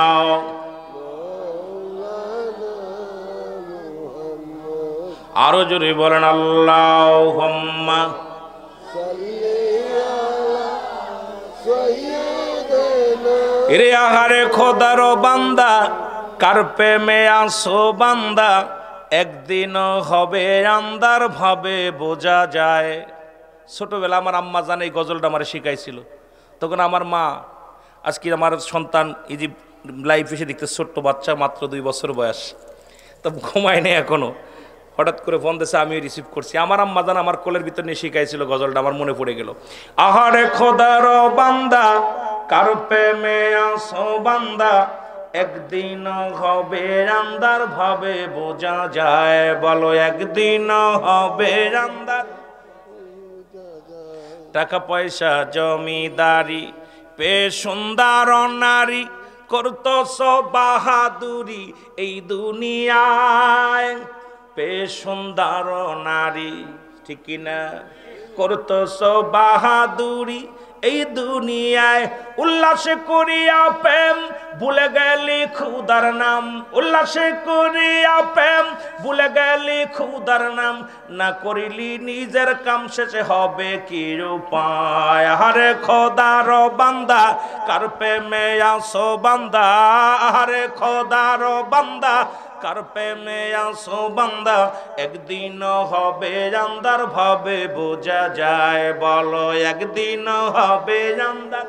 আরো জোরে বলেন আল্লাহুম্মা রে আহারে খোদার বান্দা, কার প্রেমে আসো বান্দা, একদিন হবে আন্দার ভাবে বোঝা যায়। ছোটবেলা আমার আম্মা জানে এই গজলটা আমার শিখাইছিল। তখন আমার মা, আজকে আমার সন্তান এই যে লাইফ এসে দেখতে ছোট্ট বাচ্চা, মাত্র 2 বছর বয়স, তো ঘুমায় নেই এখনো। হঠাৎ করে ফোন দিয়েছে, আমিও রিসিভ করছি। আমার আম্মা জান আমার কোলের ভিতর নিয়ে শিখাইছিল গজলটা, আমার মনে পড়ে গেল। আহারে খোদার বান্দা, কার প্রেমে আসো বান্দা, একদিন হবে আন্দার ভাবে বোঝা যায়। বলো একদিন হবে আন্দার। টাকা পয়সা জমিদারি পে সুন্দর নারী, করতস বাহাদুরি এই দুনিয়ায়। পে সুন্দর নারী, ঠিক কিনা? করতস বাহাদুরি এই দুনিয়ায়, উল্লাসে করিয়া প্রেম ভুলে গেলি খুদার নাম। উল্লাসে করিয়া প্রেম ভুলে গেলি খুদার নাম, না করিলি নিজের কাম শেষে হবে কি উপায়। আরে খোদার বান্দা, কার প্রেমে আসো বান্দা, আরে খোদার বান্দা, কার প্রেমে আসো বান্দা, একদিন হবে আন্দার ভাবে বোঝা যায়। বলো একদিন হবে আন্দার।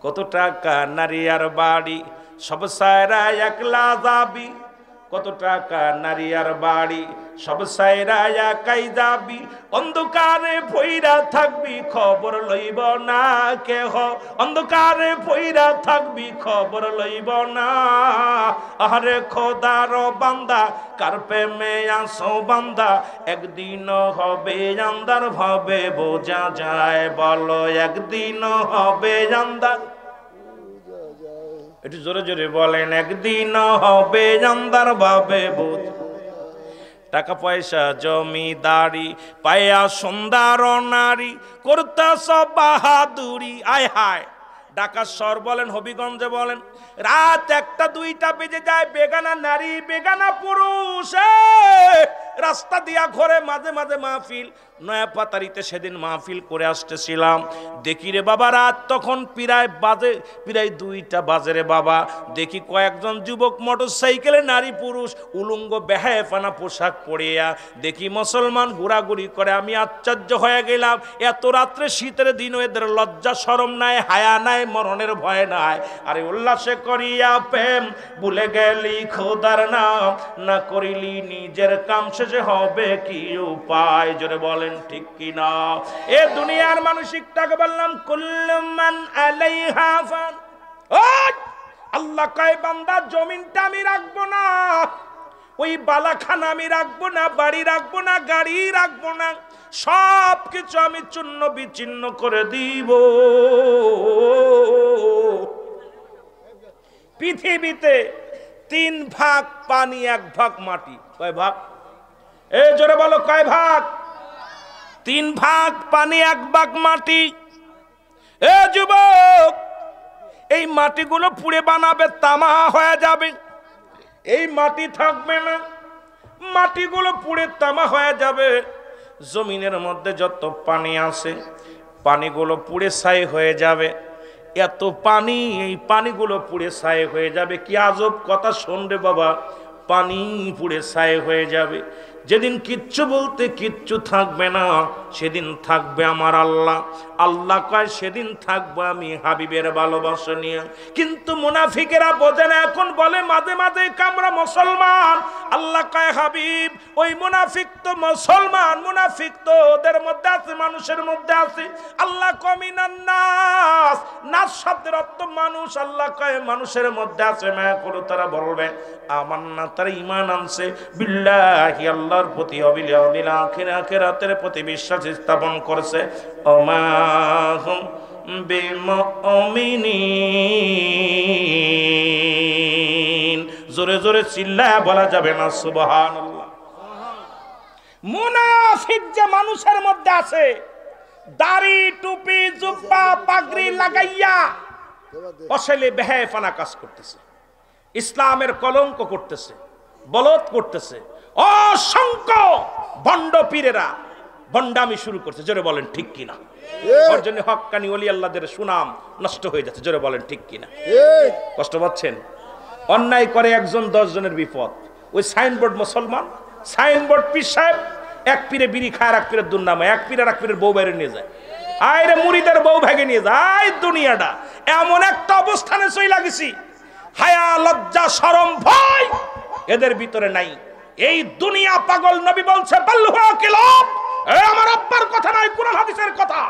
কত টাকা নারী আর বাড়ি সব সায়রা একলা যাবি, কত টাকা নারী আর বাড়ি সব সাইরা একাই যাবি, অন্ধকারে ভইরা থাকবি খবর লইব না কেহ, অন্ধকারে ভইরা থাকবি খবর লইব না। আরে খোদার বান্দা কার প্রেমে আসো বান্দা, একদিন হবে আন্দার ভাবে বোঝা যায়, বলো একদিন হবে আন্দার, একটু জোরে জোরে বলেন, একদিন হবে আন্দার ভাবে বোঝা। টাকা পয়সা জমিদারি পায়া সুন্দর নারী করতে সব বাহাদুরি, আয় হায়। ঢাকা শহর বলেন, হবিগঞ্জে বলেন, রাত 1টা 2টা বেজে যায়, বেগানা নারী বেগানা পুরুষ রাস্তা দিয়া ঘরে মাঝে মাঝে মাহফিল। নয়া পাতারিতে সেদিন মাহফিল করে আসতেছিলাম, দেখি রে বাবা রাত তখন প্রায় 2টা বাজে রে বাবা। দেখি কয়েকজন যুবক মোটর সাইকেলে নারী পুরুষ উলঙ্গ বেহায়াফানা পোশাক পরিয়া দেখি মুসলমান ঘোরাঘুরি করে। আমি আশ্চর্য হয়ে গেলাম, এত রাত্রে শীতের দিন এদের লজ্জা শরম নাই, হায়া নাই, মরণের ভয় নাই। আরে উল্লাসে করিয়া প্রেম ভুলে গেলি খোদার নাম, না করিলি নিজের কাম শেষে হবে কি উপায়, জোরে বলেন ঠিক কি না? এ দুনিয়ার মানসিকটাকে বললাম কুল্লু মান আলাইহা ফান। আল্লাহ কয় বান্দা জমিনটা আমি রাখবো না, ওই বালাখানা আমি রাখবো না, বাড়ি রাখবো না, গাড়ি রাখবো না, সব কিছু আমি চূর্ণ বিচ্ছিন্ন করে দিব। পৃথিবীতে 3 ভাগ পানি, 1 ভাগ মাটি। কয় ভাগ? এই জোরে বলো, কয় ভাগ? 3 ভাগ পানি, 1 ভাগ মাটি। এ যুবক, এই মাটিগুলো পুড়ে বানাবে, তামা হয়ে যাবে, এই মাটি থাকবে না, মাটিগুলো পুড়ে তামা হয়ে যাবে। জমিনের মধ্যে যত পানি আছে পানিগুলো পুড়ে ছাই হয়ে যাবে। এত পানি, এই পানিগুলো পুড়ে ছাই হয়ে যাবে। কি আজব কথা শোন রে বাবা, পানি পুড়ে ছাই হয়ে যাবে। যেদিন কিচ্ছু বলতে কিচ্ছু থাকবে না, সেদিন থাকবে আমার আল্লাহ। আল্লাহ কয় সেদিন থাকবো আমি হাবিবের ভালোবাসা নিয়ে। কিন্তু মুনাফিকেরা বোঝে না, এখন বলে মাঝে মাঝে আমরা মুসলমান। আল্লাহ কয় হাবিব, ওই মুনাফিক তো মুসলমান, মুনাফিক তো ওদের মধ্যে আছে, মানুষের মধ্যে আছে। আল্লাহ কয় মিনান নাস, নাস শব্দের অর্থ মানুষ। আল্লাহ কয় মানুষের মধ্যে আছে। মায়া করে তারা বলবে আমান্না, তারা ঈমান আনছে বিল্লাহি, আল্লাহর প্রতি, অবিল আখিরাতের প্রতি বিশ্বাস স্থাপন করেছে। ওমা হুম বিমুমিনিন, জোরে জোরে চিল্লায়া বলা যাবে না সুবহানাল্লাহ। মুনাফিক যে মানুষের মধ্যে আছে, দাড়ি টুপি জুব্বা পাগড়ি লাগাইয়া অসলে বেহায়াফানা কাজ করতেছে, ইসলামের কলঙ্ক করতেছে, বলদ করতেছে। অসংখ্য ভণ্ড পীরেরা ভণ্ডামি শুরু করছে, জোরে বলেন ঠিক কিনা? ওর জন্য হক্কানি ওলি আল্লাহদের সুনাম নষ্ট হয়ে যাচ্ছে, জোরে বলেন ঠিক কিনা? কষ্ট পাচ্ছেন? অন্যায় করে একজন 10 জনের বিপদ। ওই সাইনবোর্ড মুসলমান, সাইনবোর্ড পীর সাহেব, এক পীরে বিড়ি খায়, এক পীরের দুর্নামে, এক পীরের এক পীরের বউ বাইরে নিয়ে যায়, আরে মুরিদের বউ ভাগে নিয়ে যায়। আয় দুনিয়াটা এমন একটা অবস্থানে চইলা গেছি, হায়া লজ্জা শরম ভয় এদের ভিতরে নাই। এই দুনিয়া পাগল। নবী বলছে বাল্লুহা কিলাব, আমার আব্বার কথা নয়, কুরআন হাদিসের কথা।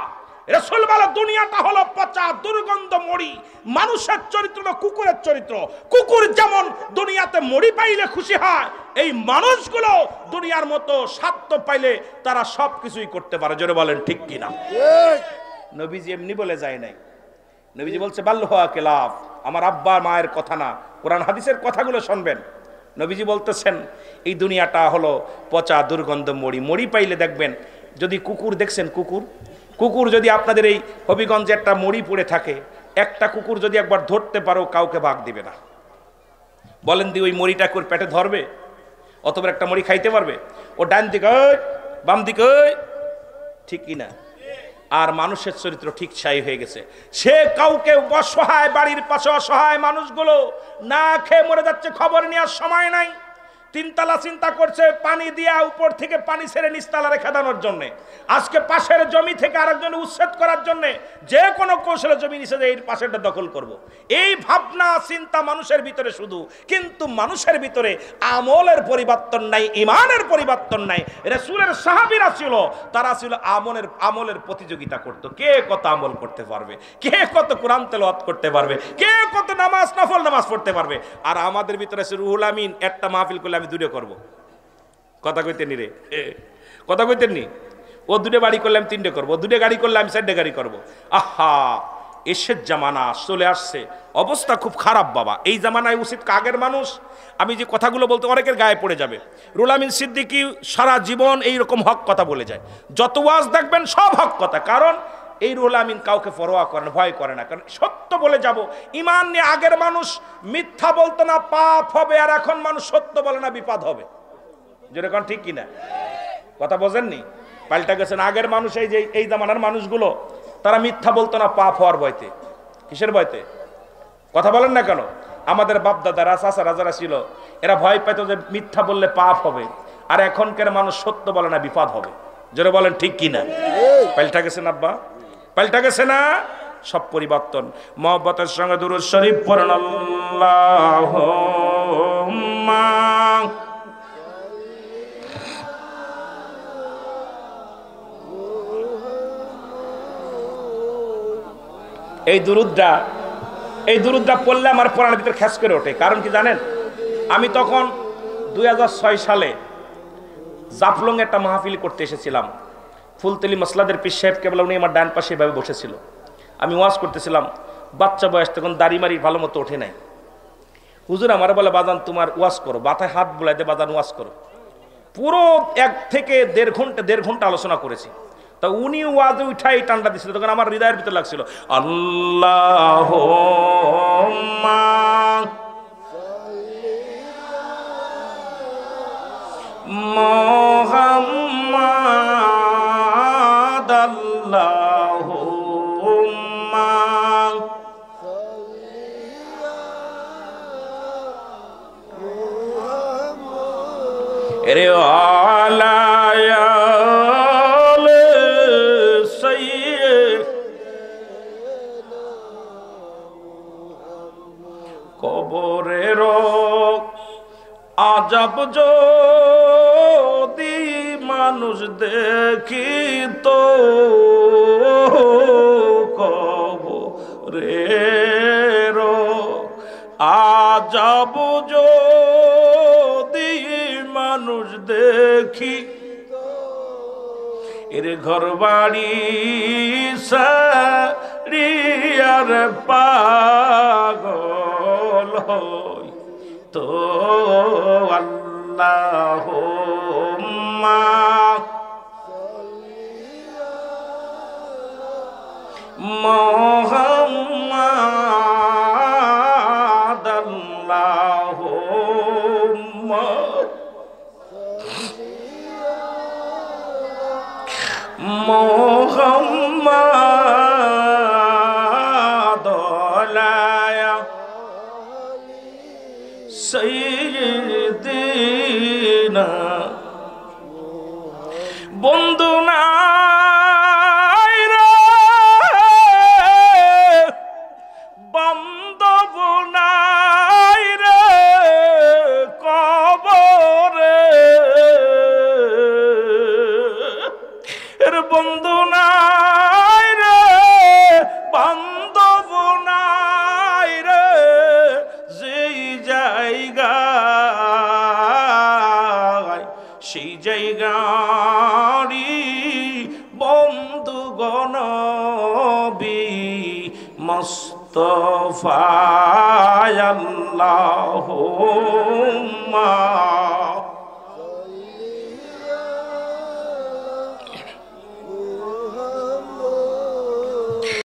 রাসূল বলে দুনিয়াটা হলো পচা দুর্গন্ধ মরি। মানুষের চরিত্র না কুকুরের চরিত্র। কুকুর যেমন দুনিয়াতে মরি পাইলে খুশি হয়, এই মানুষগুলো দুনিয়ার মতো স্বার্থ পাইলে তারা সবকিছুই করতে পারে, জোরে বলেন ঠিক কিনা? নবীজি এমনি বলে যায় নাই। নবীজি বলছে বাল্লুহা কিলাব, আমার আব্বা মায়ের কথা না, কোরআন হাদিসের কথাগুলো শুনবেন। নবীজি বলতেছেন এই দুনিয়াটা হলো পচা দুর্গন্ধ মরি। মরি পাইলে দেখবেন, যদি কুকুর দেখছেন, কুকুর যদি আপনাদের এই হবিগঞ্জে একটা মরি পড়ে থাকে, একটা কুকুর যদি একবার ধরতে পারো কাউকে ভাগ দিবে না। বলেন দি ওই মরিটা করে পেটে ধরবে? অতবার একটা মরি খাইতে পারবে? ও ডান দিকে বাম দিকে, ঠিক কিনা? আর মানুষের চরিত্র ঠিক ছাই হয়ে গেছে। সে কাউকে অসহায়, বাড়ির পাশে অসহায় মানুষগুলো না খেয়ে মরে যাচ্ছে, খবর নেওয়ার সময় নাই। তিনতলা চিন্তা করছে পানি দিয়া উপর থেকে পানি ছেড়ে নিচতলারে খেদানোর জন্য, আজকে পাশের জমি থেকে আরেকজন উচ্ছেদ করার জন্য যে কোনো কৌশলে জমি নিচে এই পাশেরটা দখল করব। এই ভাবনা চিন্তা মানুষের ভিতরে শুধু, কিন্তু মানুষের ভিতরে আমলের পরিবর্তন নাই, ইমানের পরিবর্তন নাই। রাসূলের সাহাবীরা ছিল, তারা ছিল আমলের প্রতিযোগিতা করত, কে কত আমল করতে পারবে, কে কত কোরআন তেলাওয়াত করতে পারবে, কে কত নামাজ নফল নামাজ পড়তে পারবে। আর আমাদের ভিতরে আছে রুহুল আমিন, একটা মাহফিল করলে আমি দুটো করব। কথা কইতেন নি রে, কথা কইতেন নি? ও দুটো বাড়ি করলে আমি তিনটে করবো, দুটো গাড়ি করলে আমি চারটে গাড়ি করবো। আহা, এসের জামানা চলে আসছে, অবস্থা খুব খারাপ বাবা। এই জামানায় উচিত আগের মানুষ, আমি যে কথাগুলো বলতে অনেকের গায়ে পড়ে যাবে। রুহুল আমিন সিদ্দিকী সারা জীবন এইরকম হক কথা বলে যায়, যত ওয়াজ দেখবেন সব হক কথা। কারণ এই রুহুল আমিন কাউকে পরোয়া করে না, ভয় করে না, কারণ সত্য বলে যাব। ইমান নিয়ে আগের মানুষ মিথ্যা বলতো না, পাপ হবে, আর এখন মানুষ সত্য বলে না, বিপদ হবে। যেরকম ঠিক কিনা কথা বোঝেননি? পাল্টা গেছেন। আগের মানুষ, এই যে এই জামানার মানুষগুলো, তারা মিথ্যা বলতো না পাপ হওয়ার ভয়তে। কিসের ভয়তে? কথা বলেন না কেন? আমাদের বাপ দাদারা চাচারা যারা ছিল, এরা ভয় পাইতো যে মিথ্যা বললে পাপ হবে, আর এখনকার মানুষ সত্য বলে না, বিপদ হবে। যারা বলেন ঠিক কিনা? পাল্টা গেছেন আব্বা, পাল্টা গেছে না? সব পরিবর্তন। মহব্বতের সঙ্গে দুরূদ শরীফ পড়েন। আল্লাহুম্মা এই দুরুদটা পড়লে আমার পড়ার ভিতরে খ্যাস করে ওঠে। কারণ কি জানেন? আমি তখন 2006 সালে জাফলং একটা মাহফিল করতে এসেছিলাম। ফুলতলি মাসলাদের পীর সাহেব কেবল উনি আমার ডান পাশে এভাবে বসেছিল, আমি ওয়াজ করতেছিলাম। বাচ্চা বয়স, তখন দাড়ি মারি ভালো মতো ওঠে নাই। হুজুর আমার বলে, বাজান তোমার ওয়াজ করো, মাথায় হাত বুলাইতে, বাজান ওয়াজ করো। পুরো 1 থেকে দেড় ঘন্টা আলোচনা করেছি। তা উনি ওয়াজে উঠাই টান্ডা দিছিল, তখন আমার হৃদয়ের ভিতরে লাগছিল আল্লাহুম্মা মুহাম্মাদ আল্লাহুম্মা রে আলায়া কবরের আযাব যদি মানুষ দেখিত, কবরের আযাব যদি মানুষ দেখি, এর ঘর বাড়ি সারিয়ার পাগল হই তো আল্লাহুম্মা মুহাম্মাদ আল্লাহুম্মা মুহাম্মাদ আলায়া সাইয়্যিদিনা। বন্ধু নাই রে, বান্ধব নাই রে কবরে, বন্ধু নাই রে, বান্ধব নাই রে, যেই জায়গায় সেই জায়গারি বন্ধুগণ নবী মুস্তাফা আল্লাহুম্মা